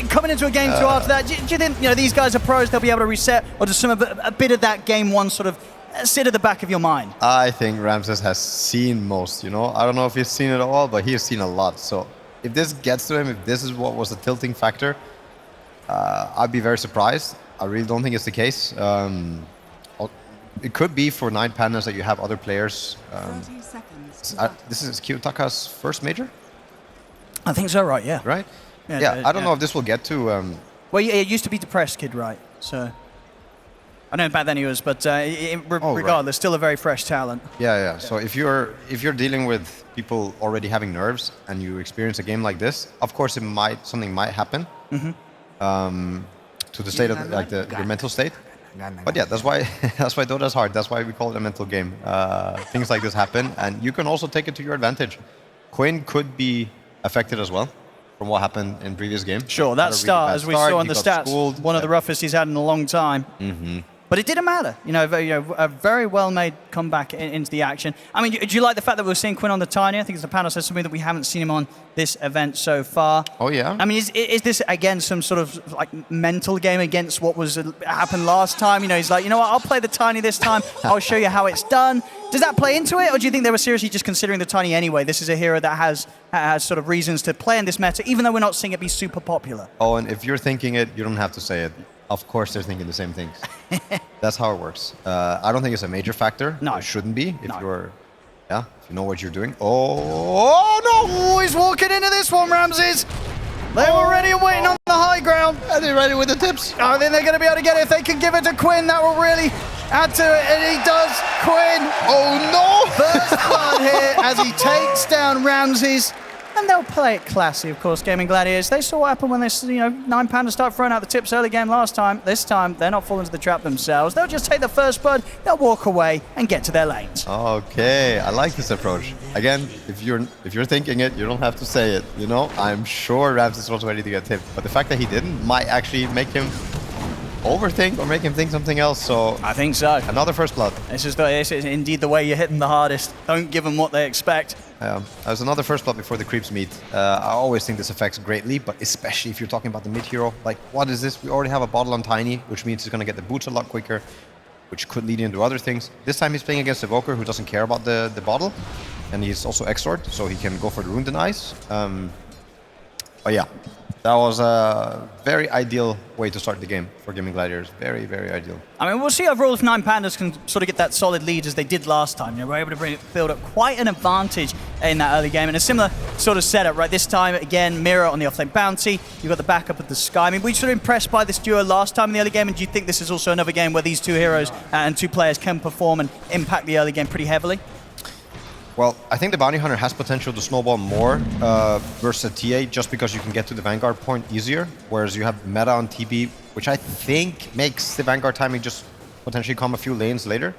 coming into a game 2 after that, do you think these guys are pros, they'll be able to reset, or does a bit of that game 1 sort of sit at the back of your mind? I think Ramses has seen most, I don't know if he's seen it all, but he has seen a lot. So if this gets to him, if this is what was the tilting factor, I'd be very surprised. I really don't think it's the case. It could be for 9 Pandas that you have other players. 30 seconds. This is Kiyotaka's first major? I think so, right, yeah. Right? Yeah, I don't know if this will get to... Well, yeah, it used to be Depressed Kid, right? So... I don't know back then he was, but regardless, still a very fresh talent. Yeah. So if you're dealing with people already having nerves and you experience a game like this, of course something might happen to the state of your mental state. But yeah, that's why Dota is hard. That's why we call it a mental game. Things like this happen, and you can also take it to your advantage. Quinn could be affected as well from what happened in previous game. Sure, that start, as we saw on the stats, one of the roughest he's had in a long time. But it didn't matter. A very well-made comeback into the action. I mean, do you like the fact that we're seeing Quinn on the Tiny? I think it's the panel says something that we haven't seen him on this event so far. Oh, yeah? I mean, is this, again, some sort of like mental game against what was happened last time? He's like, you know what, I'll play the Tiny this time. I'll show you how it's done. Does that play into it, or do you think they were seriously just considering the Tiny anyway? This is a hero that has sort of reasons to play in this meta, even though we're not seeing it be super popular. Oh, and if you're thinking it, you don't have to say it. Of course they're thinking the same things. That's how it works. I don't think it's a major factor. No. It shouldn't be if you know what you're doing. Oh no! Oh, he's walking into this one, Ramses. They were ready and waiting on the high ground. Are they ready with the tips? I think they're going to be able to get it. If they can give it to Quinn, that will really add to it. And he does. Quinn. Oh no! First blood here as he takes down Ramses. And they'll play it classy, of course, Gaming Gladiators. They saw what happened when this, 9 Pandas start throwing out the tips early game last time. This time, they're not falling into the trap themselves. They'll just take the first blood, they'll walk away and get to their lanes. Okay, I like this approach. Again, if you're thinking it, you don't have to say it, I'm sure Ramses was ready to get tipped, but the fact that he didn't might actually make him overthink or make him think something else, so... I think so. Another first blood. This is indeed the way you hit them the hardest. Don't give them what they expect. There's another first blood before the creeps meet. I always think this affects greatly, but especially if you're talking about the mid hero. Like, what is this? We already have a bottle on Tiny, which means he's going to get the boots a lot quicker, which could lead into other things. This time he's playing against Evoker, who doesn't care about the bottle, and he's also Exort, so he can go for the Rune Denies. But yeah, that was a very ideal way to start the game for Gaming Gladiators. Very, very ideal. I mean, we'll see overall if 9 Pandas can sort of get that solid lead as they did last time. We're able to build up quite an advantage in that early game. And a similar sort of setup, right? This time, again, Mirror on the offlane bounty. You've got the backup of the Sky. I mean, were you sort of impressed by this duo last time in the early game? And do you think this is also another game where these 2 heroes and 2 players can perform and impact the early game pretty heavily? Well, I think the Bounty Hunter has potential to snowball more versus a TA just because you can get to the Vanguard point easier, whereas you have meta on TB, which I think makes the Vanguard timing just potentially come a few lanes later.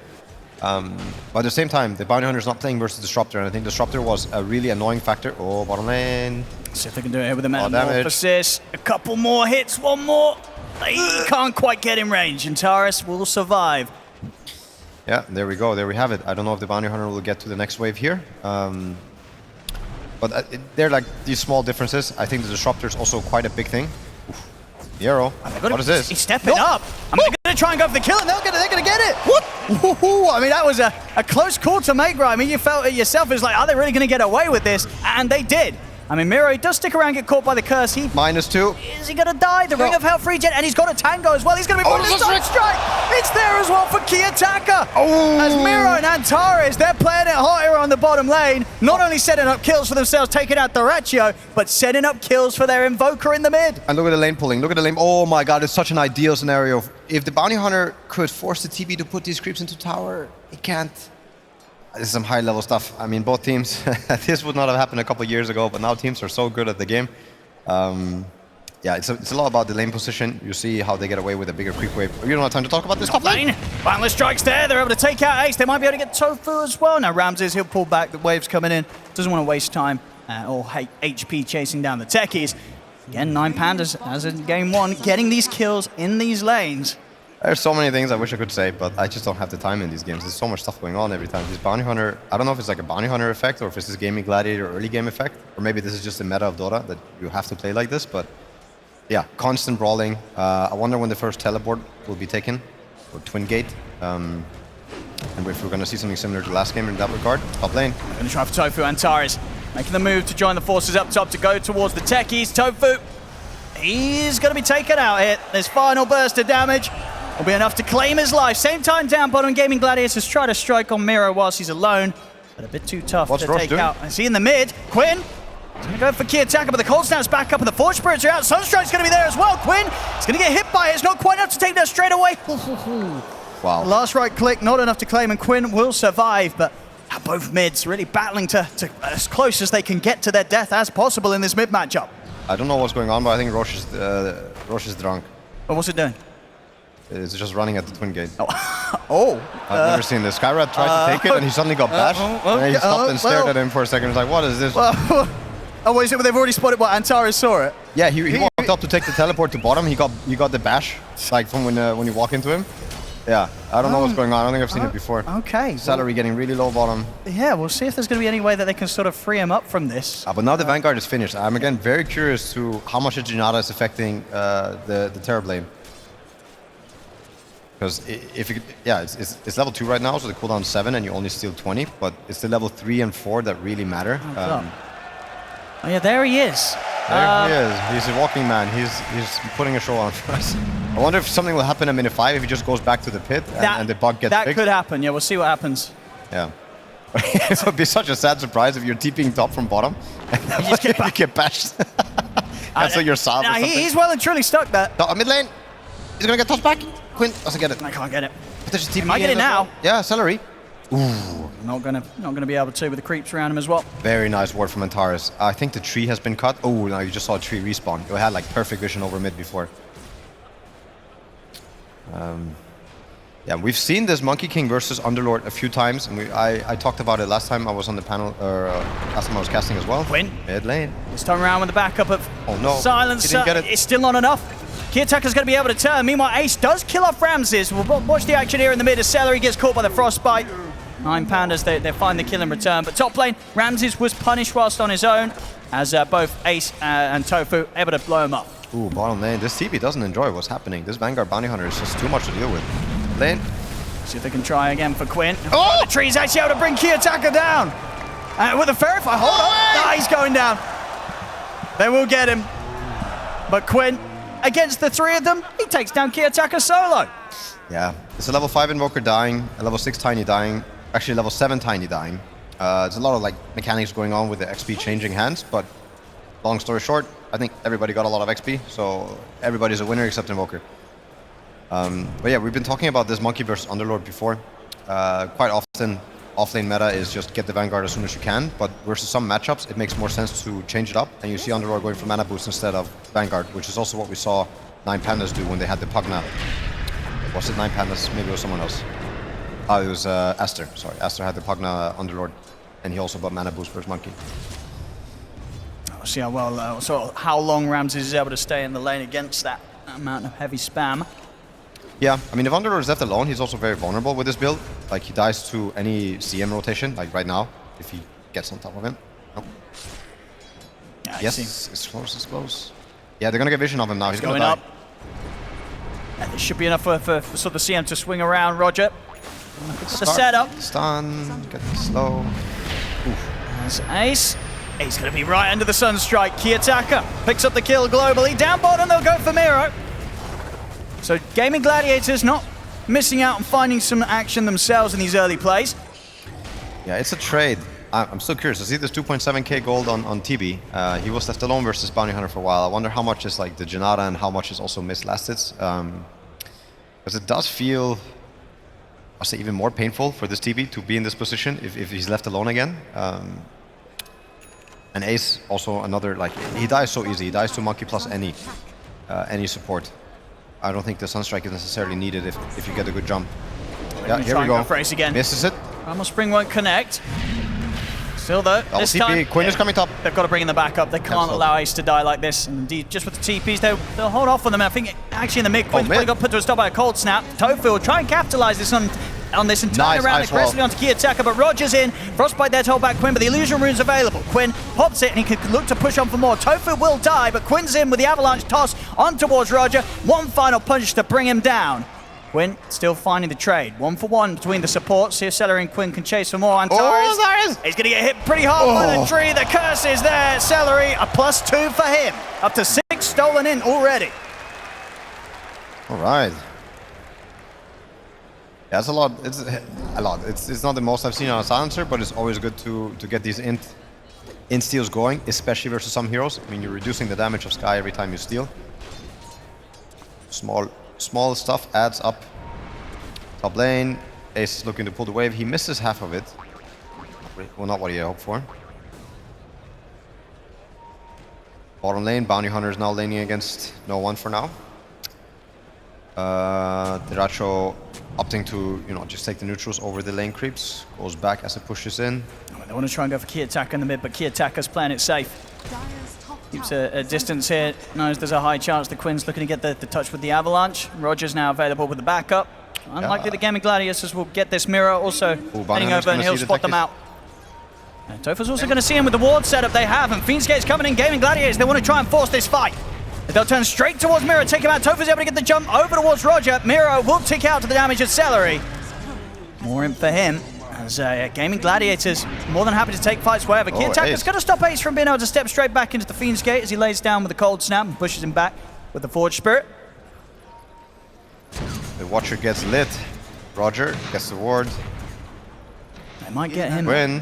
But at the same time, the Bounty Hunter is not playing versus Disruptor, and I think Disruptor was a really annoying factor. Oh, bottom lane. See if they can do it here with the Metamorphosis. A couple more hits, one more. They can't quite get in range, and Taurus will survive. Yeah, there we go. There we have it. I don't know if the Bounty Hunter will get to the next wave here. But they're like these small differences. I think the Disruptor is also quite a big thing. Oof. The arrow. What is this? He's stepping up. I mean, they're going to try and go for the kill, and they're going to get it. What? I mean, that was a close call to make, right? I mean, you felt it yourself. It was like, are they really going to get away with this? And they did. I mean, Miro does stick around, get caught by the curse. -2. Is he going to die? The Ring of Hell regen, and he's got a tango as well. He's going to be put in the side strike. It's there as well for Kiyotaka. As Miro and Antares, they're playing it hot here on the bottom lane. Not only setting up kills for themselves, taking out Doraccio, but setting up kills for their Invoker in the mid. And look at the lane pulling. Look at the lane. Oh my god, it's such an ideal scenario. If the Bounty Hunter could force the TB to put these creeps into tower, he can't. This is some high-level stuff. I mean, both teams, this would not have happened a couple of years ago, but now teams are so good at the game. Yeah, it's a lot about the lane position. You see how they get away with a bigger creep wave. You don't have time to talk about this top lane. Boundless strikes there. They're able to take out Ace. They might be able to get Tofu as well. Now, Ramses, he'll pull back. The wave's coming in. Doesn't want to waste time or HP chasing down the techies. Again, 9 Pandas, as in game 1, getting these kills in these lanes. There's so many things I wish I could say, but I just don't have the time in these games. There's so much stuff going on every time. This Bounty Hunter, I don't know if it's like a Bounty Hunter effect or if it's this Gaming Gladiator early game effect, or maybe this is just the meta of Dota that you have to play like this, but yeah, constant brawling. I wonder when the first teleport will be taken, or Twin Gate. And if we're going to see something similar to last game in that regard. Top lane. Going to try for Tofu. Antares making the move to join the forces up top to go towards the techies. Tofu, he's going to be taken out here. This final burst of damage will be enough to claim his life. Same time down bottom, Gaming Gladiators try to strike on Miro whilst he's alone, but a bit too tough to take out. I see in the mid, Quinn. He's going to go for key attacker, but the Cold Snap's back up and the Forge Spirits are out. Sunstrike's going to be there as well. Quinn is going to get hit by it. It's not quite enough to take that straight away. Wow. Last right click, not enough to claim, and Quinn will survive, but both mids really battling to as close as they can get to their death as possible in this mid matchup. I don't know what's going on, but I think Roche is drunk. But what's it doing? It's just running at the Twin Gate. Oh. I've never seen this. Skyrad tried to take it and he suddenly got bashed. And he stopped and stared at him for a second. He was like, what is this? Oh, is it? They've already spotted what? Antares saw it? Yeah, he walked up to take the teleport to bottom. He got the bash, like from when you walk into him. Yeah, I don't know what's going on. I don't think I've seen it before. Okay. Salary getting really low bottom. Yeah, we'll see if there's going to be any way that they can sort of free him up from this. But now the Vanguard is finished. I'm again very curious to how much the Janata is affecting the Terror Blade. Because it's level 2 right now, so the cooldown is 7 and you only steal 20, but it's the level 3 and 4 that really matter. Oh yeah, there he is. There he is. He's a walking man. He's putting a show on for us. I wonder if something will happen in minute 5 if he just goes back to the pit and the bug gets fixed. That could happen. Yeah, we'll see what happens. Yeah. It would be such a sad surprise if you're TPing top from bottom and you get bashed. Cancel your salve or something. He's well and truly stuck there. Mid lane. He's going to get tossed back. Quinn doesn't get it. I can't get it. But there's a TP. He might get it now. Well. Yeah, Celery. Ooh. Not gonna be able to with the creeps around him as well. Very nice ward from Antares. I think the tree has been cut. Oh, no, you just saw a tree respawn. It had like perfect vision over mid before. Yeah, we've seen this Monkey King versus Underlord a few times, and I talked about it last time I was on the panel, or last time I was casting as well. Quinn. Mid lane. This time around with the backup of Silence. He didn't get it. It's still not enough. Key attacker's going to be able to turn. Meanwhile, Ace does kill off Ramses. We'll watch the action here in the mid as Celery gets caught by the Frostbite. 9 Pandas, they find the kill in return. But top lane, Ramses was punished whilst on his own, as both Ace and Tofu able to blow him up. Ooh, bottom lane. This TP doesn't enjoy what's happening. This Vanguard Bounty Hunter is just too much to deal with. Lane. See if they can try again for Quinn. Oh! The tree's actually able to bring Key attacker down. With a Verify, hold on. No, he's going down. They will get him. But Quinn, against the 3 of them, he takes down Key attacker solo. Yeah, it's a level 5 Invoker dying, a level 6 Tiny dying, actually level 7 Tiny dying. There's a lot of like mechanics going on with the XP changing hands, but long story short, I think everybody got a lot of XP, so everybody's a winner except Invoker. But yeah, we've been talking about this Monkey versus Underlord before. Quite often, offlane meta is just get the Vanguard as soon as you can, but versus some matchups, it makes more sense to change it up, and you see Underlord going for mana boost instead of Vanguard, which is also what we saw 9 Pandas do when they had the Pugna. Was it 9 Pandas? Maybe it was someone else. Oh, it was Aster. Sorry, Aster had the Pugna Underlord, and he also bought mana boost versus Monkey. We'll see how well, how long Ramses is able to stay in the lane against that amount of heavy spam. Yeah, I mean, if Underlord is left alone, he's also very vulnerable with this build. Like, he dies to any CM rotation, like right now, if he gets on top of him. Nope. Yeah, yes, it's close, it's close. Yeah, they're going to get vision of him now. He's going to die. Up. And it should be enough for sort of the CM to swing around, Roger. The setup. Stun, get slow. Oof. There's Ace. Ace going to be right under the Sunstrike. Key attacker picks up the kill globally. Down bottom, they'll go for Miro. So Gaming Gladiators not missing out on finding some action themselves in these early plays. Yeah, it's a trade. I'm still curious. I see this 2.7k gold on TB. He was left alone versus Bounty Hunter for a while. I wonder how much is like the Janata and how much is also missed last hits. Because it does feel, I'll say, even more painful for this TB to be in this position if he's left alone again. And Ace, also another, like, he dies so easy. He dies to Monkey plus any support. I don't think the Sunstrike is necessarily needed if you get a good jump. Yeah, here we go. For Ace again. Misses it. Ramos Spring won't connect. Still though, this TP. time, Quinn is coming top. They've got to bring in the backup. They can't allow Ace to die like this. And indeed, just with the TPs, they'll hold off on them. I think actually in the mid, Quinn's probably got put to a stop by a cold snap. Tofu will try and capitalize this on on this and turn around aggressively onto Kiyotaka, but Roger's in. Frostbite there to hold back Quinn, but the illusion rune's available. Quinn pops it and he can look to push on for more. Tofu will die, but Quinn's in with the avalanche toss on towards Roger. One final punch to bring him down. Quinn still finding the trade. 1-for-1 between the supports. See if Celery and Quinn can chase for more. Antares, he's going to get hit pretty hard by the tree. The curse is there. Celery, a +2 for him. Up to 6 stolen in already. All right. Yeah, it's a lot. It's a lot. It's not the most I've seen on a silencer, but it's always good to get these int steals going, especially versus some heroes. I mean, you're reducing the damage of Sky every time you steal. Small stuff adds up. Top lane, Ace is looking to pull the wave. He misses half of it. Well, not what he had hoped for. Bottom lane, Bounty Hunter is now laning against no one for now. Deracho opting to, just take the neutrals over the lane creeps. Goes back as it pushes in. They want to try and go for Kiyotaka in the mid, but Kiyotaka's playing it safe. Keeps a distance here. Knows there's a high chance that Quinn's looking to get the touch with the avalanche. Roger's now available with the backup. Unlikely the Gaming Gladiators will get this mirror. Also heading over and he'll spot them out. Tofu's also going to see him with the ward setup they have, and Fiend's Gate's coming in. Gaming Gladiators, they want to try and force this fight. They'll turn straight towards Miro, take him out. Tofu's able to get the jump over towards Roger. Miro will tick out to the damage of Celery. More in for him. As Gaming Gladiators more than happy to take fights wherever. Kiyotaka's going to stop Ace from being able to step straight back into the Fiend's Gate as he lays down with the cold snap and pushes him back with the Forge Spirit. The Watcher gets lit. Roger gets the ward. They might get him. Win.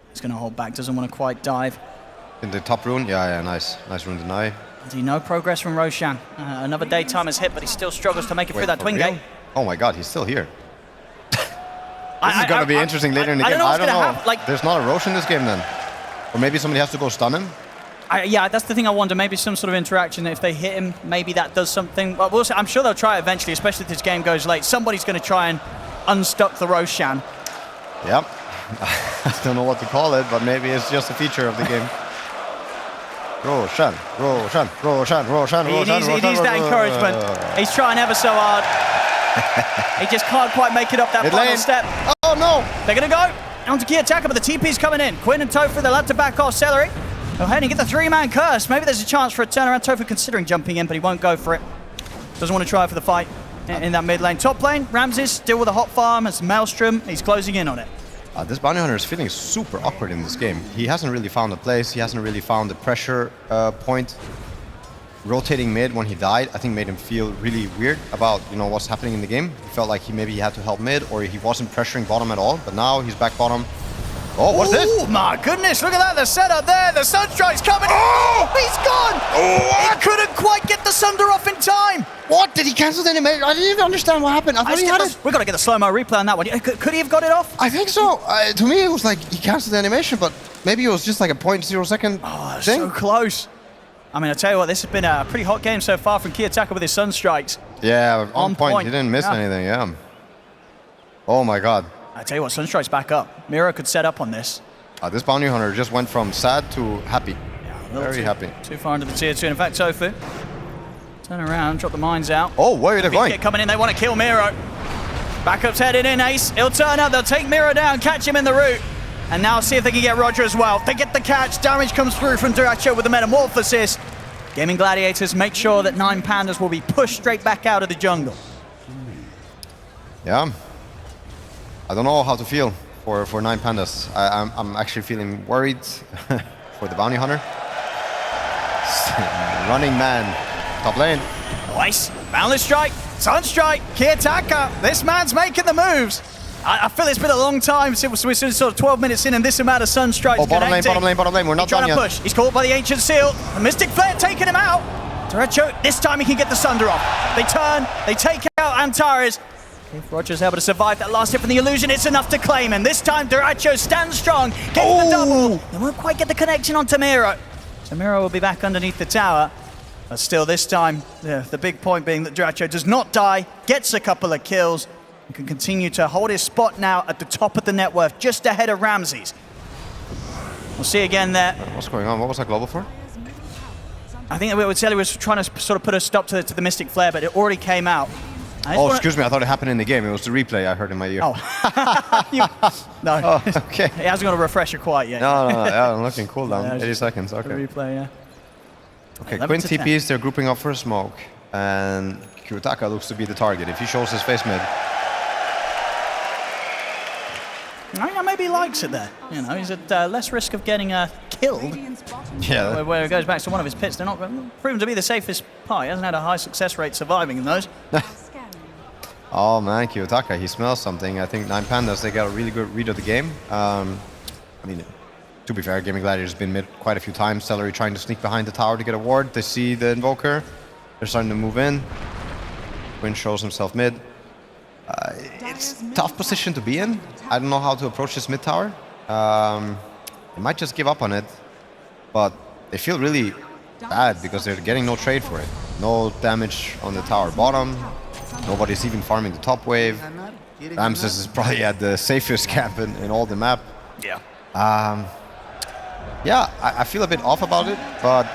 He's going to hold back, doesn't want to quite dive. In the top rune, yeah, nice rune deny. No progress from Roshan. Another daytime has hit, but he still struggles to make it through that twin gate. Oh my god, he's still here. This is going to be interesting later in the game. I don't know. There's not a Roshan in this game then. Or maybe somebody has to go stun him. Yeah, that's the thing I wonder. Maybe some sort of interaction. If they hit him, maybe that does something. Well, we'll see. I'm sure they'll try it eventually, especially if this game goes late. Somebody's going to try and unstuck the Roshan. Yep. I don't know what to call it, but maybe it's just a feature of the game. Roshan. He needs that encouragement. He's trying ever so hard. He just can't quite make it up that final step. Oh no! They're going to go onto Kiyotaka, but the TP's coming in. Quinn and Tofu, they'll have to back off Celery. Go ahead and get the 3-man curse. Maybe there's a chance for a turnaround. Tofu considering jumping in, but he won't go for it. Doesn't want to try for the fight in that mid lane. Top lane, Ramses still with a hot farm. It's Maelstrom. He's closing in on it. This Bounty Hunter is feeling super awkward in this game. He hasn't really found a place. He hasn't really found the pressure point. Rotating mid when he died, I think made him feel really weird about what's happening in the game. He felt like maybe he had to help mid, or he wasn't pressuring bottom at all. But now he's back bottom. Oh, what's this? Oh my goodness! Look at that! The setup there. The Sunstrike's coming. Oh, he's gone. What? He couldn't quite get the Sunder off in time. What? Did he cancel the animation? I didn't even understand what happened. I thought he had it. We've got to get the slow-mo replay on that one. Could he have got it off? I think so. To me, it was like he canceled the animation, but maybe it was just like a 0.0 second thing. So close. I mean, I tell you what, this has been a pretty hot game so far from Kiyotaka with his Sunstrikes. Yeah, on point. He didn't miss anything, yeah. Oh my god. I tell you what, Sunstrike's back up. Miro could set up on this. This Bounty Hunter just went from sad to happy. Yeah, very happy. Too far into the tier 2. In fact, Tofu, turn around, drop the mines out. Oh, where are they going? Coming in, they want to kill Miro. Backup's headed in, Ace. He'll turn out, they'll take Miro down, catch him in the route. And now see if they can get Roger as well. They get the catch, damage comes through from Deracho with the Metamorphosis. Gaming Gladiators make sure that 9 Pandas will be pushed straight back out of the jungle. Yeah. I don't know how to feel for 9 Pandas. I'm actually feeling worried for the Bounty Hunter. Running man. Top lane. Nice. Boundless Strike. Sunstrike. Kiyotaka. This man's making the moves. I feel it's been a long time since we're sort of 12 minutes in and this amount of Sunstrikes bottom lane. We're not done yet. Trying to push. He's caught by the Ancient Seal. The Mystic Flare taking him out. Deracho, this time he can get the Sunder off. They turn. They take out Antares. If Roger's able to survive that last hit from the illusion, it's enough to claim him. This time, Deracho stands strong, gets the double. They won't quite get the connection on Miro. So Miro will be back underneath the tower. But still, this time, the big point being that Deracho does not die, gets a couple of kills, and can continue to hold his spot now at the top of the net worth, just ahead of Ramses. We'll see again there. What's going on? What was that global for? I think we was trying to sort of put a stop to the Mystic Flare, but it already came out. Oh, excuse me. I thought it happened in the game. It was the replay I heard in my ear. Oh. No. Oh, okay. He hasn't got a refresher quite yet. No. Yeah, I'm looking cool down. Yeah, 80 seconds. Okay. The replay, yeah. Okay, Quinn TPs, they're grouping up for a smoke. And Kiyotaka looks to be the target. If he shows his face mid. I think maybe he likes it there. You know, he's at less risk of getting killed. Yeah. Where it goes back to one of his pits. They're not proven to be the safest part. He hasn't had a high success rate surviving in those. Oh man, Kiyotaka, he smells something. I think 9 Pandas, they got a really good read of the game. I mean, to be fair, Gaming Gladiators has been mid quite a few times. Celery trying to sneak behind the tower to get a ward. They see the Invoker. They're starting to move in. Quinn shows himself mid. It's a tough position to be in. I don't know how to approach this mid tower. They might just give up on it. But they feel really bad because they're getting no trade for it. No damage on the tower bottom. Nobody's even farming the top wave. Ramses is probably at the safest camp in all the map. Yeah. Yeah, I feel a bit off about it, but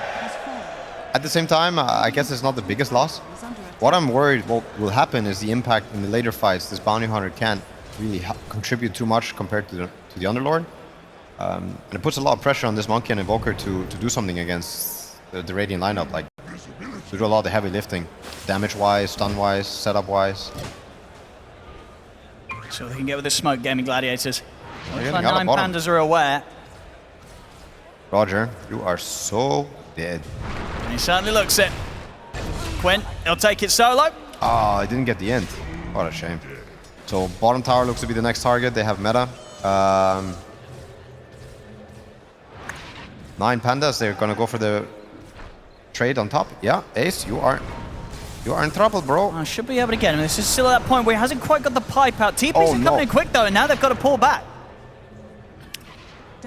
at the same time, I guess it's not the biggest loss. What I'm worried what will happen is the impact in the later fights. This bounty hunter can't really contribute too much compared to the Underlord. And it puts a lot of pressure on this Monkey and Invoker to do something against the Radiant lineup, like to do a lot of the heavy lifting, damage-wise, stun-wise, setup-wise. So they can get with the smoke, Gaming Gladiators. Well, 9 Pandas are aware. Roger, you are so dead. And he certainly looks it. Quinn, he'll take it solo. Oh, I didn't get the end. What a shame. So bottom tower looks to be the next target. They have meta. 9 Pandas, they're gonna go for the trade on top. Yeah, Ace, you are in trouble, bro. I should be able to get him. This is still at that point where he hasn't quite got the pipe out. TP's Oh, coming in quick though, and now they've got to pull back.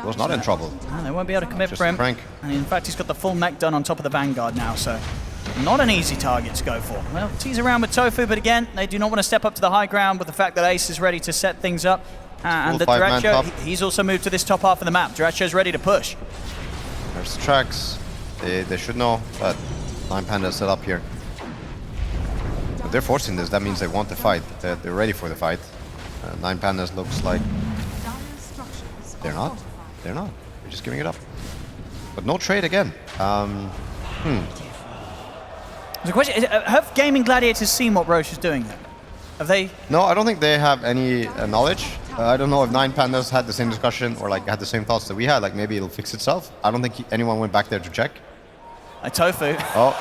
Was not in trouble. Oh, they won't be able to commit Just for him. a prank. And in fact, he's got the full mech done on top of the Vanguard now, so not an easy target to go for. Well, tease around with Tofu, but again, they do not want to step up to the high ground with the fact that Ace is ready to set things up. And the five-man Duracho, top. he's also moved to this top half of the map. Duracho's ready to push. There's the tracks. They should know that 9 Pandas set up here. But they're forcing this. That means they want the fight. They're ready for the fight. 9 Pandas looks like they're not. They're not. They're just giving it up. But no trade again. The question is, have Gaming Gladiators seen what Roche is doing there? Have they? No, I don't think they have any knowledge. I don't know if 9 Pandas had the same discussion or like had the same thoughts that we had. Like maybe it'll fix itself. I don't think anyone went back there to check. Tofu. Oh,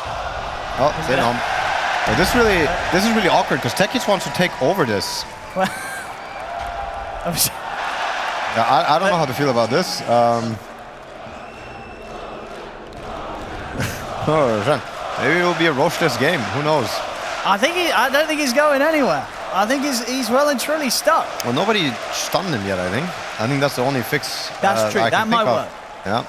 they know. Oh, this is really awkward because Techies wants to take over this. Well, Yeah, I don't know how to feel about this. Maybe it will be a roachless game. Who knows? I don't think he's going anywhere. I think he's well and truly stuck. Well, nobody stunned him yet. I think that's the only fix. That's true. That might work. Yeah.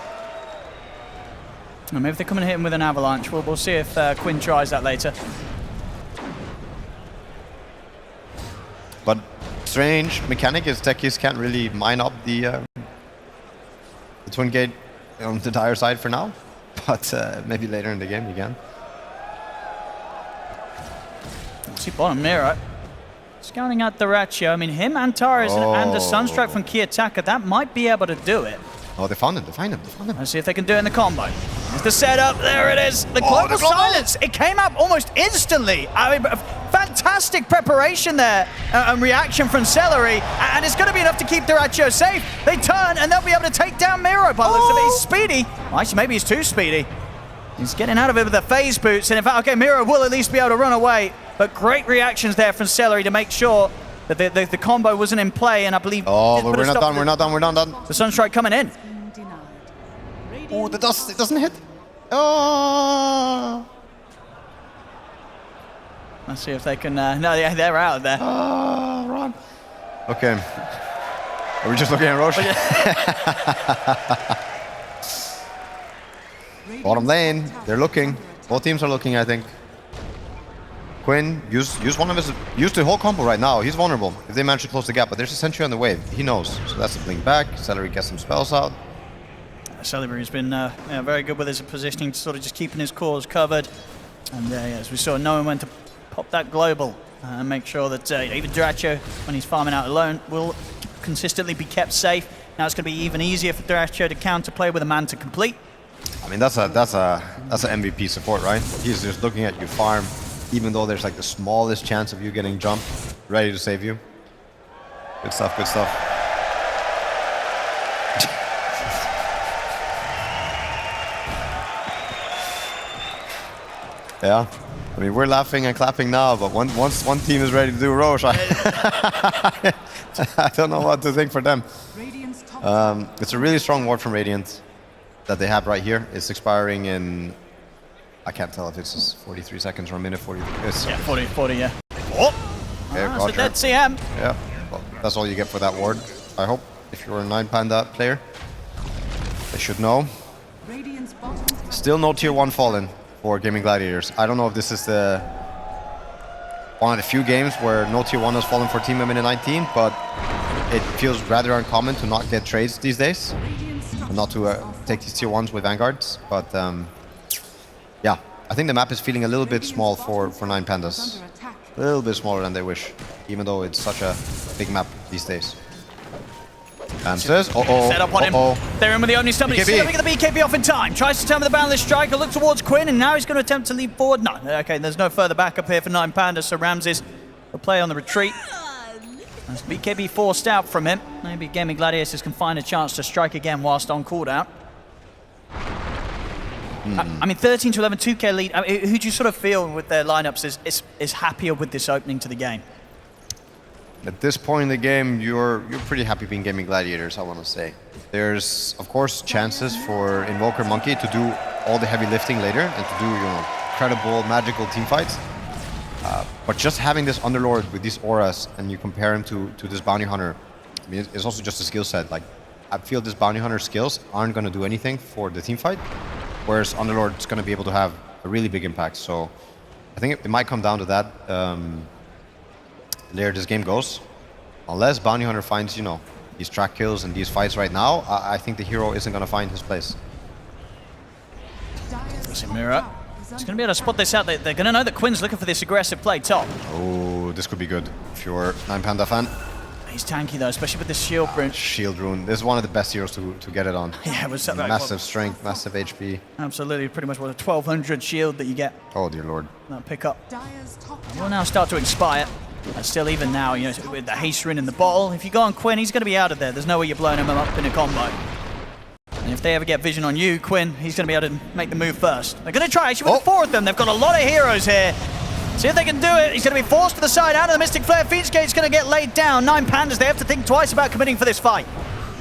Well, maybe if they come and hit him with an avalanche, we'll see if Quinn tries that later. But strange mechanic is Techies can't really mine up the twin gate on the dire side for now. But maybe later in the game you can. See bottom Miro. Scouting out the Ratio. I mean, him and Taras and the Sunstrike from Kiyotaka, that might be able to do it. Oh, they found him. They find him. Let's see if they can do it in the combo. There's the setup. There it is. The global silence. It came up almost instantly. I mean, fantastic preparation there and reaction from Celery. And it's going to be enough to keep Duracho safe. They turn and they'll be able to take down Miro by the looks of it. He's speedy. Well, actually, maybe he's too speedy. He's getting out of it with the phase boots. And in fact, okay, Miro will at least be able to run away. But great reactions there from Celery to make sure that the combo wasn't in play. And I believe... Oh, we're not done. We're not done. The Sunstrike coming in. Oh, the dust, it doesn't hit. Oh. Let's see if they can... no, they're out of there. Oh, run. Okay. Are we just looking at Roche? Bottom lane, they're looking. Both teams are looking, I think. Quinn, use the whole combo right now. He's vulnerable if they manage to close the gap, but there's a sentry on the wave. He knows. So that's a blink back. Celery gets some spells out. Celery's been very good with his positioning, sort of just keeping his cores covered. And as we saw, knowing when to pop that global. and make sure that even Duracho, when he's farming out alone, will consistently be kept safe. Now it's going to be even easier for Duracho to counterplay with a man to complete. I mean, that's a MVP support, right? He's just looking at you farm, even though there's like the smallest chance of you getting jumped, ready to save you. Good stuff, good stuff. Yeah, I mean, we're laughing and clapping now, but once one team is ready to do Roche, I don't know what to think for them. It's a really strong ward from Radiant that they have right here. It's expiring in, I can't tell if it's 43 seconds or a minute 40. Yeah, 40, yeah. Oh! Okay, So dead CM. Yeah, well, that's all you get for that ward, I hope. If you're a 9 Panda player, they should know. Still no tier 1 fallen for Gaming Gladiators. I don't know if this is the one of the few games where no tier 1 has fallen for Team in 19, but it feels rather uncommon to not get trades these days. And not to take these tier 1s with Vanguards. But yeah, I think the map is feeling a little bit small for 9 Pandas. A little bit smaller than they wish, even though it's such a big map these days. Says, set up on him. They're in with the only somebody. Still get the BKB off in time. Tries to turn with the boundless striker. Look towards Quinn, and now he's going to attempt to leap forward. No, okay, there's no further backup here for 9 Pandas, so Ramses will play on the retreat. As BKB forced out from him. Maybe Gaming Gladiators can find a chance to strike again whilst on cooldown. I mean, 13 to 11, 2k lead. I mean, who do you sort of feel with their lineups is happier with this opening to the game? At this point in the game, you're pretty happy being Gaming Gladiators, I want to say. There's, of course, chances for Invoker Monkey to do all the heavy lifting later and to do, incredible, magical team fights. But just having this Underlord with these auras and you compare him to this Bounty Hunter, I mean, it's also just a skill set. Like, I feel this Bounty Hunter skills aren't going to do anything for the team fight, whereas Underlord's going to be able to have a really big impact. So I think it might come down to that. Later this game goes, unless Bounty Hunter finds, these track kills and these fights right now, I think the hero isn't going to find his place. Mira. He's going to be able to spot this out. They're going to know that Quinn's looking for this aggressive play top. Oh, this could be good if you're a 9 Panda fan. He's tanky though, especially with this shield rune. Shield rune. This is one of the best heroes to get it on. Yeah, it was massive strength, massive HP. Absolutely, pretty much what a 1200 shield that you get. Oh dear lord. That pick up. Will now start to expire. Still, even now, with the haste rune in the bottle, if you go on Quinn, he's going to be out of there. There's no way you're blowing him up in a combo. And if they ever get vision on you, Quinn, he's going to be able to make the move first. They're going to try, actually, with 4 of them. They've got a lot of heroes here. See if they can do it. He's going to be forced to the side out of the Mystic Flare. Phoenix Gate's going to get laid down. 9 Pandas, they have to think twice about committing for this fight.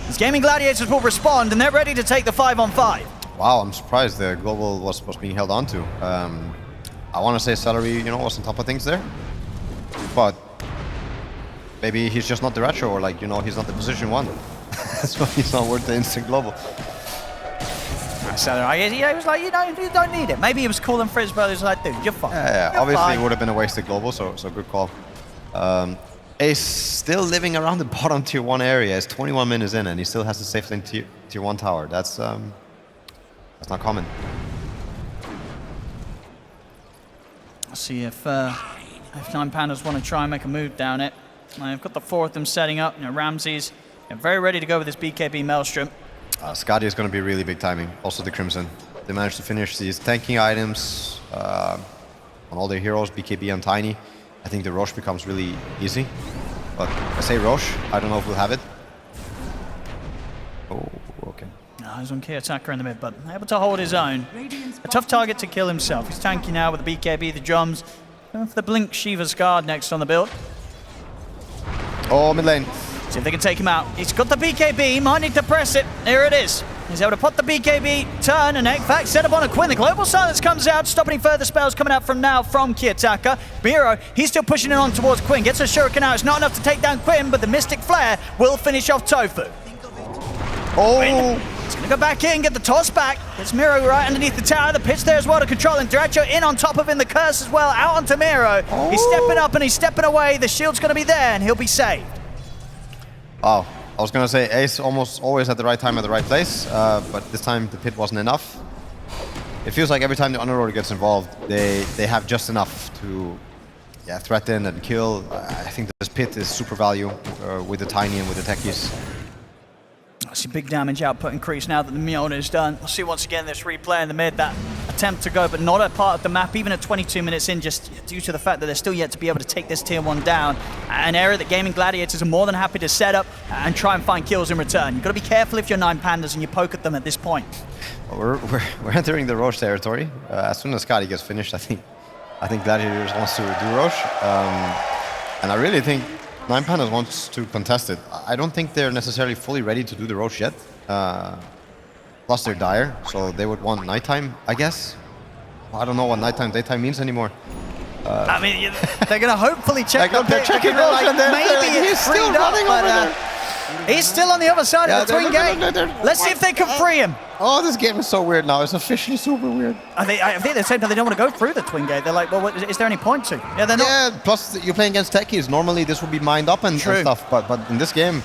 These Gaming Gladiators will respond, and they're ready to take the 5-on-5. Wow, I'm surprised the global was being held on to. I want to say Celery, was on top of things there. But maybe he's just not the retro, or he's not the position 1. So he's not worth the instant global. So he was like, you don't need it. Maybe he was calling for his brothers like, dude, you're fine. Yeah, obviously it would have been a wasted global, so good call. Ace still living around the bottom tier 1 area. It's 21 minutes in, and he still has the safe lane tier 1 tower. That's not common. Let's see if 9 Pandas want to try and make a move down it. I've got the 4 of them setting up. Ramses very ready to go with this BKB Maelstrom. Skadi is going to be really big timing. Also the Crimson. They managed to finish these tanking items on all their heroes, BKB and Tiny. I think the Roche becomes really easy. But I say Roche, I don't know if we'll have it. Oh, okay. No, he's on key attacker in the mid, but able to hold his own. A tough target to kill himself. He's tanky now with the BKB, the drums. Going for the Blink Shiva's Guard next on the build. Oh, mid lane. See if they can take him out. He's got the BKB, might need to press it. Here it is. He's able to put the BKB, turn, and in fact set up on a Quinn. The Global Silence comes out, stop any further spells coming out from now from Kiyotaka. Biro, he's still pushing it on towards Quinn. Gets a Shuriken out. It's not enough to take down Quinn, but the Mystic Flare will finish off Tofu. Oh! Quinn, he's going to go back in, get the toss back. Gets Miro right underneath the tower. The pitch there as well to control him. Duracho in on top of him. The curse as well out onto Miro. Oh. He's stepping up and he's stepping away. The shield's going to be there and he'll be saved. Oh, I was going to say Ace almost always at the right time at the right place, but this time the pit wasn't enough. It feels like every time the Underlord gets involved, they have just enough to yeah, threaten and kill. I think this pit is super value with the Tiny and with the techies. I see big damage output increase now that the Mjolnir is done. We'll see once again this replay in the mid, that attempt to go, but not a part of the map, even at 22 minutes in, just due to the fact that they're still yet to be able to take this tier 1 down. An area that Gaming Gladiators are more than happy to set up and try and find kills in return. You've got to be careful if you're 9 Pandas and you poke at them at this point. Well, we're entering the Roche territory. As soon as Scotty gets finished, I think Gladiators wants to do Roche. And I really think 9 Pandas wants to contest it. I don't think they're necessarily fully ready to do the Roche yet. Plus they're dire, so they would want nighttime, I guess. Well, I don't know what nighttime, daytime means anymore. I mean, they're going to hopefully check the pit. They're checking Roche, and maybe he's still running over there. He's still on the other side of the twin gate. Let's see if they can free him. Oh, this game is so weird now. It's officially super weird. I think at the same time they don't want to go through the twin gate. They're like, well, is there any point to? Yeah, they're not. Yeah, plus you're playing against techies. Normally this would be mined up and stuff, but in this game,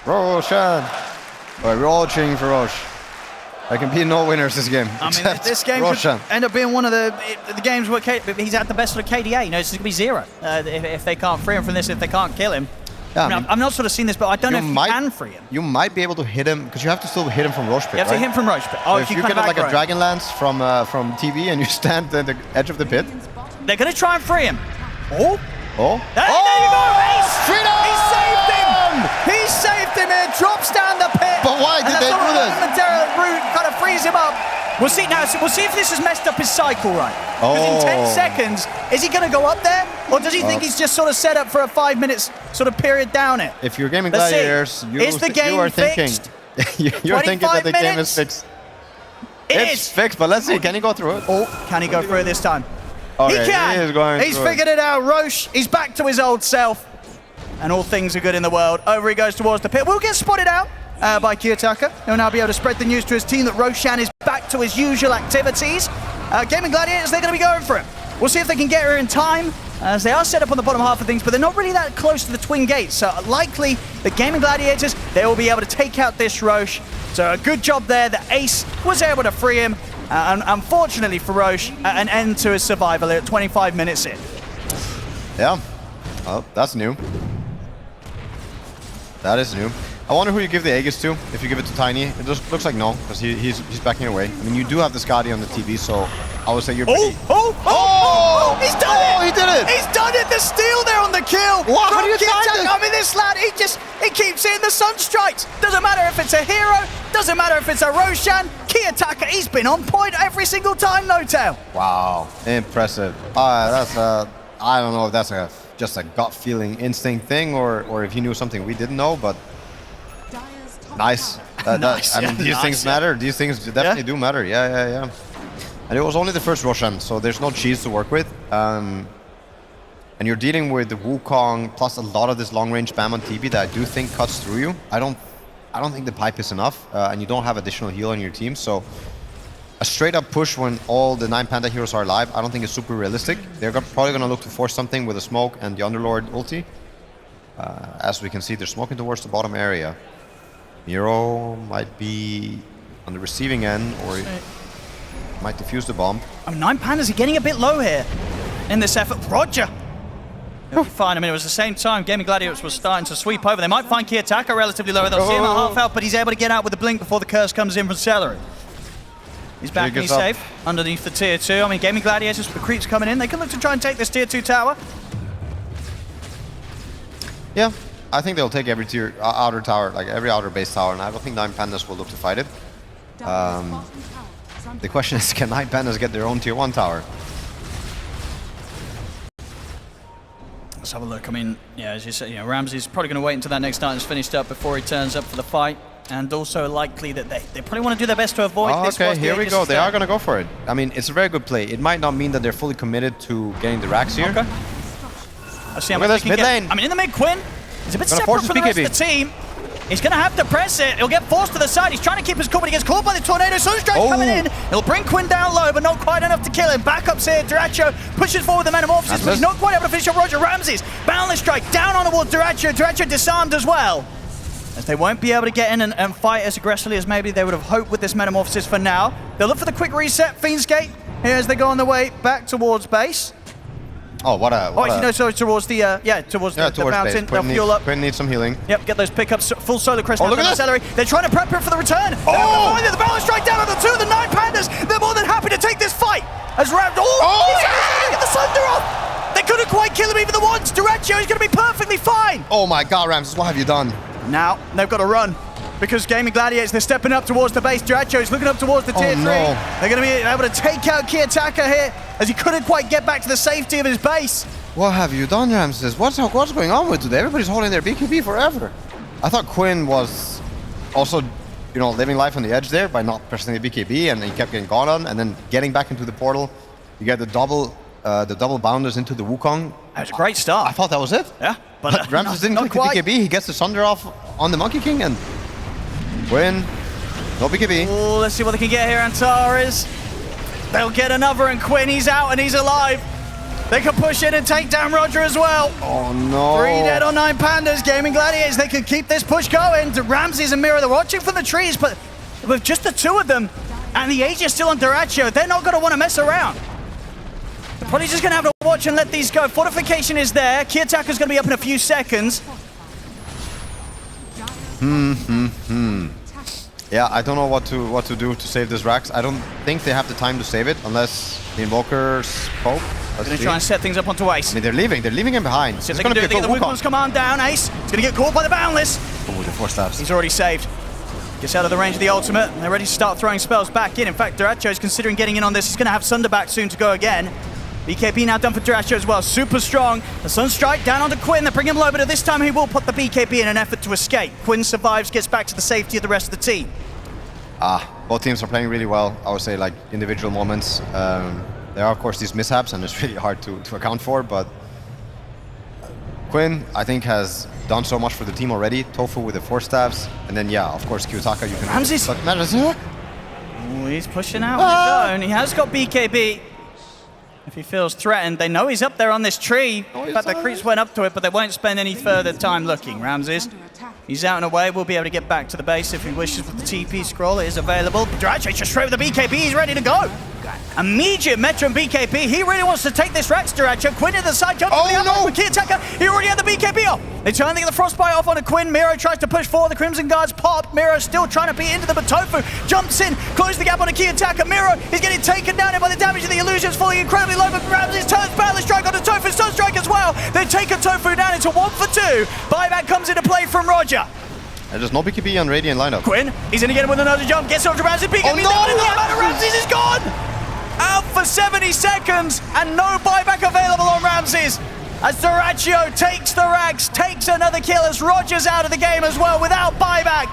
Roshan. We're all cheering for Roche. There can be no winners this game. I mean, this game could end up being one of the games where he's at the best of the KDA. You know, it's going to be 0 if they can't free him from this, if they can't kill him. Yeah, I mean, I'm not sort of seen this, but I don't know if you can free him. You might be able to hit him, because you have to still hit him from Roche Pit, You have to hit him from Roche Pit. Oh, so if you get like a Dragon Lance from TV and you stand at the edge of the pit. They're going to try and free him. Oh. Oh. There you go, Ace! Freedom! He saved him! He saved him here, drops down the pit. But why did they do this? Momentarily, Root kind of frees him up. We'll see now. We'll see if this has messed up his cycle, right? Because in 10 seconds, is he going to go up there, or does he think he's just sort of set up for a 5 minutes sort of period down it? If you're Gaming Gladiators, you are thinking you're thinking that the game is fixed. It's fixed, but let's see. Can he go through it? Oh, can he go through it this time? Okay, he can. He's figured it out. Roche, he's back to his old self. And all things are good in the world. Over he goes towards the pit. We'll get spotted out by Kiyotaka. He'll now be able to spread the news to his team that Roshan is back to his usual activities. Gaming Gladiators, they're going to be going for him. We'll see if they can get her in time, as they are set up on the bottom half of things, but they're not really that close to the twin gates. So likely, the Gaming Gladiators, they will be able to take out this Roche. So a good job there. The Ace was able to free him. And unfortunately for Roche, an end to his survival at 25 minutes in. Yeah, well, that's new. That is new. I wonder who you give the Aegis to, if you give it to Tiny. It just looks like no, because he's backing away. I mean, you do have the Scotty on the TV, so I would say you're pretty... He's done it! He did it! He's done it! The steal there on the kill! Wow, how do you time this? I mean, this lad, he keeps hitting the sunstrikes. Doesn't matter if it's a hero, doesn't matter if it's a Roshan, Kiyotaka, he's been on point every single time, no tail. Wow, impressive. That's I don't know if that's just a gut feeling instinct thing, or if he knew something we didn't know, but nice. Nice. I mean, these things matter. These things definitely do matter. Yeah. And it was only the first Roshan, so there's no cheese to work with. And you're dealing with the Wukong plus a lot of this long-range spam on TB that I do think cuts through you. I don't think the pipe is enough, and you don't have additional heal on your team, so a straight-up push when all the 9 Panda heroes are alive, I don't think is super realistic. They're probably going to look to force something with a smoke and the Underlord ulti. As we can see, they're smoking towards the bottom area. Miro might be on the receiving end, or might defuse the bomb. I mean, 9 Pandas are getting a bit low here in this effort. Roger! It'll be fine. I mean, it was the same time Gaming Gladiators was starting to sweep over. They might find Kiyotaka relatively low. They'll see him at half health, but he's able to get out with the blink before the curse comes in from Celery. He's back and he's safe underneath the tier 2. I mean, Gaming Gladiators, with the creeps coming in, they can look to try and take this tier 2 tower. Yeah, I think they'll take every tier, outer tower, like every outer base tower, and I don't think 9 Pandas will look to fight it. The question is, can 9 Pandas get their own tier 1 tower? Let's have a look. I mean, yeah, as you said, you know, Ramsey's probably going to wait until that next item's finished up before he turns up for the fight. And also likely that they probably want to do their best to avoid this. Okay, here we go. They are going to go for it. I mean, it's a very good play. It might not mean that they're fully committed to getting the racks here. Okay. Let's see how much much mid lane. I mean, in the mid, Quinn, he's a bit separate from the rest of the team. He's going to have to press it. He'll get forced to the side. He's trying to keep his cool, but he gets caught by the tornado. Sunstrike coming in. He'll bring Quinn down low, but not quite enough to kill him. Backups here. Duracho pushes forward the Metamorphosis, but he's not quite able to finish up Roger Ramses. Boundless Strike down on towards Duracho. Duracho disarmed as well, as they won't be able to get in and fight as aggressively as maybe they would have hoped with this Metamorphosis for now. They'll look for the quick reset. Fiend's Gate here as they go on their way back towards base. Oh, what a... Oh, actually, no, sorry, towards the, towards the fountain. They'll fuel up. Quinn needs some healing. Yep, get those pickups, full solar crest. Oh, look at accelerate. They're trying to prep him for the return. Oh! The balance strike down on the 2 of the 9 Pandas. They're more than happy to take this fight. As Rams, he's going to get the Sunder off. They couldn't quite kill him even the once. Dyrachyo is going to be perfectly fine. Oh my God, Ramses, what have you done? Now, they've got to run. Because Gaming Gladiators, they're stepping up towards the base. Dyrachyo is looking up towards the tier 3. No. They're going to be able to take out Kiyotaka here, as he couldn't quite get back to the safety of his base. What have you done, Ramses? What's going on with today? Everybody's holding their BKB forever. I thought Quinn was also, living life on the edge there by not pressing the BKB, and he kept getting gone on, and then getting back into the portal. You get the double bounders into the Wukong. That was a great start. I thought that was it. Yeah, but Ramses didn't click the BKB. He gets the Sunder off on the Monkey King, and Quinn, no BKB. Oh, let's see what they can get here. Antares, they'll get another, and Quinn, he's out and he's alive. They can push in and take down Roger as well. Oh no. 3 dead on 9 Pandas. Gaming Gladiators, they can keep this push going. The Ramses and Mira, they're watching from the trees, but with just the 2 of them, and the age is still on Dyrachyo, they're not going to want to mess around. They're probably just going to have to watch and let these go. Fortification is there. Kiyotaka's going to be up in a few seconds. Yeah, I don't know what to do to save this Rax. I don't think they have the time to save it unless the Invokers poke. They're going to try and set things up onto Ace. I mean, they're leaving him behind. See if they can do it. They get the Wukong's command down. Ace, he's going to get caught by the Boundless. Oh, the 4 stabs. He's already saved. Gets out of the range of the ultimate, and they're ready to start throwing spells back in. In fact, Dyrachyo is considering getting in on this. He's going to have Sunder back soon to go again. BKB now done for Dyrachyo as well. Super strong. The Sunstrike down onto Quinn. They bring him low, but this time he will put the BKB in an effort to escape. Quinn survives, gets back to the safety of the rest of the team. Both teams are playing really well. I would say, like, individual moments. There are, of course, these mishaps, and it's really hard to account for, but Quinn, I think, has done so much for the team already. Tofu with the 4 stabs, and then, yeah, of course, Kiyotaka, you can... Ramses! Oh, he's pushing out on his own. He has got BKB. If he feels threatened, they know he's up there on this tree. In fact, the creeps went up to it, but they won't spend any further time looking. Ramses, he's out and away. We'll be able to get back to the base if he wishes with the TP scroll. It is available. Dyrachyo just straight with the BKB. He's ready to go. Immediate Metro and BKB. He really wants to take this Rax, Dyrachyo. Quinn in the side jump. Oh, no! With Kiyotaka. He already had the BKB off. They try and get the Frostbite off onto Quinn. Miro tries to push forward. The Crimson Guards pop. Miro still trying to beat into them, but Tofu jumps in, closes the gap onto Kiyotaka. Miro is getting taken down by the damage of the illusions, falling incredibly low, but Ramses turns Battle Strike onto Tofu. Sunstrike as well. They take a Tofu down into 1 for 2. Buyback comes into play from Roger. And there's no BKB on Radiant lineup. Quinn, he's in again with another jump. Gets over to Ramses. BKB oh, no! Ramses is gone! Out for 70 seconds, and no buyback available on Ramses. As Dyrachyo takes the Rags, takes another kill as Roger's out of the game as well without buyback.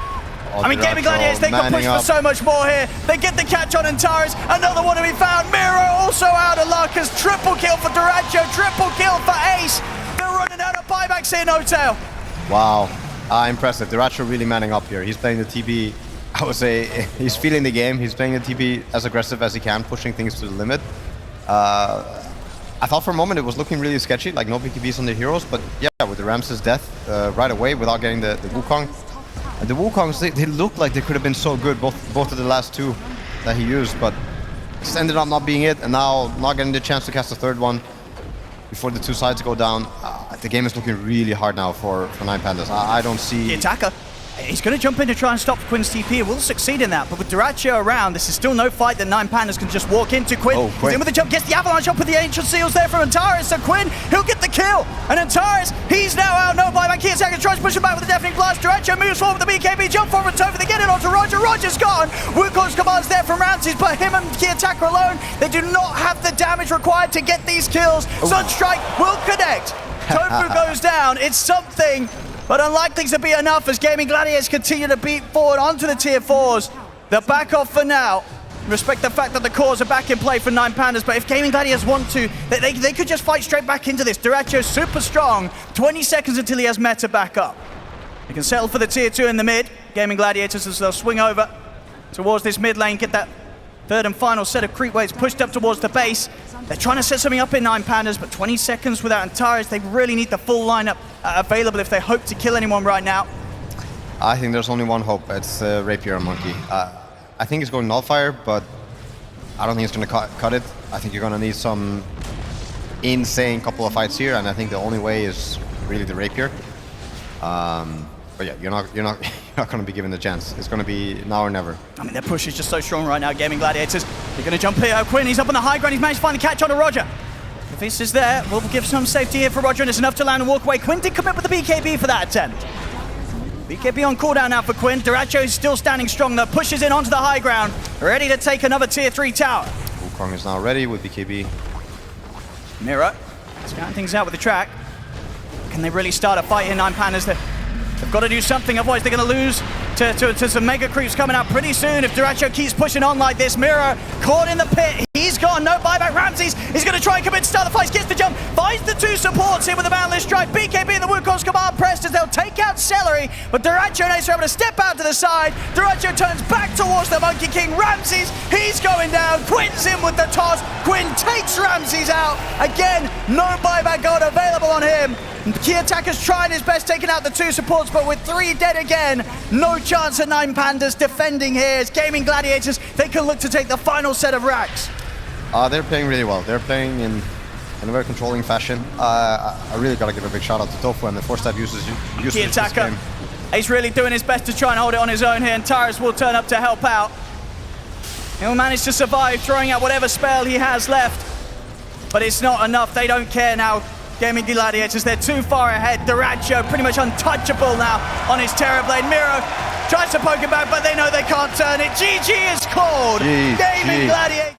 Oh, I mean, Gaming Gladiators, they can push for so much more here. They get the catch on Antares, another one to be found. Miro also out of luck as triple kill for Dyrachyo, triple kill for Ace. They're running out of buybacks here, No Tail. Wow, impressive. Dyrachyo really manning up here. He's playing the TB, I would say, he's feeling the game. He's playing the TB as aggressive as he can, pushing things to the limit. I thought for a moment it was looking really sketchy, like no BKBs on the heroes, but yeah, with the Ramses' death right away without getting the Wukong. And the Wukongs, they look like they could have been so good, both of the last 2 that he used, but just ended up not being it, and now not getting the chance to cast the 3rd one before the 2 sides go down. The game is looking really hard now for 9 Pandas. I don't see... Kiyotaka, he's going to jump in to try and stop Quinn's TP. It will succeed in that, but with Dyrachyo around, this is still no fight that 9 Pandas can just walk into. Quinn, oh, he's in with the jump, gets the avalanche up with the Ancient Seals there from Antares, so Quinn, he'll get the kill. And Antares, he's now out, no buyback. Kiyotaka tries to push him back with the Deafening Blast. Dyrachyo moves forward with the BKB, jump forward, Tofu, they get it onto Roger. Roger's gone. Wukong's commands there from Ramses, but him and Kiyotaka alone, they do not have the damage required to get these kills. Sunstrike will connect. Tofu goes down. It's something, but unlikely to be enough as Gaming Gladiators continue to beat forward onto the tier 4s. They're back off for now. Respect the fact that the cores are back in play for 9 Pandas, but if Gaming Gladiators want to, they could just fight straight back into this. Dyrachyo's super strong. 20 seconds until he has meta back up. They can settle for the tier 2 in the mid. Gaming Gladiators, as they'll swing over towards this mid lane, get that 3rd and final set of creep waves pushed up towards the base. They're trying to set something up in 9 Pandas, but 20 seconds without Antares, they really need the full lineup available if they hope to kill anyone right now. I think there's only one hope. It's Rapier and Monkey. I think he's going Nullfire, but I don't think it's going to cut it. I think you're going to need some insane couple of fights here, and I think the only way is really the rapier. But yeah, you're not you're not going to be given the chance. It's going to be now or never. I mean, their push is just so strong right now, Gaming Gladiators. They're going to jump here. Quinn, he's up on the high ground. He's managed to find the catch onto Roger. If this is there, we'll give some safety here for Roger, and it's enough to land and walk away. Quinn did commit with the BKB for that attempt. BKB on cooldown now for Quinn. Duracho is still standing strong, though. Pushes in onto the high ground, ready to take another tier 3 tower. Wukong is now ready with BKB. Mira, scouting things out with the track. Can they really start a fight here, 9 Pandas? They've got to do something, otherwise they're going to lose to some mega creeps coming out pretty soon. If Duracho keeps pushing on like this, Mira caught in the pit. He's gone, no buyback. Ramses is going to try and commit to start the fight, gets the jump, finds the 2 supports here with the Boundless Strike. BKB and the Wukong's command pressed as they'll take out Celery, but Duracho and Ace are able to step out to the side. Duracho turns back towards the Monkey King. Ramses, he's going down. Quinn's in with the toss. Quinn takes Ramses out. Again, no buyback gold available on him. Key Attacker's trying his best, taking out the 2 supports, but with 3 dead again, no chance at 9 Pandas defending here. As Gaming Gladiators, they can look to take the final set of racks. They're playing really well. They're playing in a very controlling fashion. I really got to give a big shout out to Tofu and the 4-step users. Key Attacker, he's really doing his best to try and hold it on his own here, and Tyrus will turn up to help out. He'll manage to survive, throwing out whatever spell he has left, but it's not enough. They don't care now. Gaming Gladiators, they're too far ahead. Duracho pretty much untouchable now on his Terrorblade. Miro tries to poke him back, but they know they can't turn it. GG is called. Gaming Gladiators.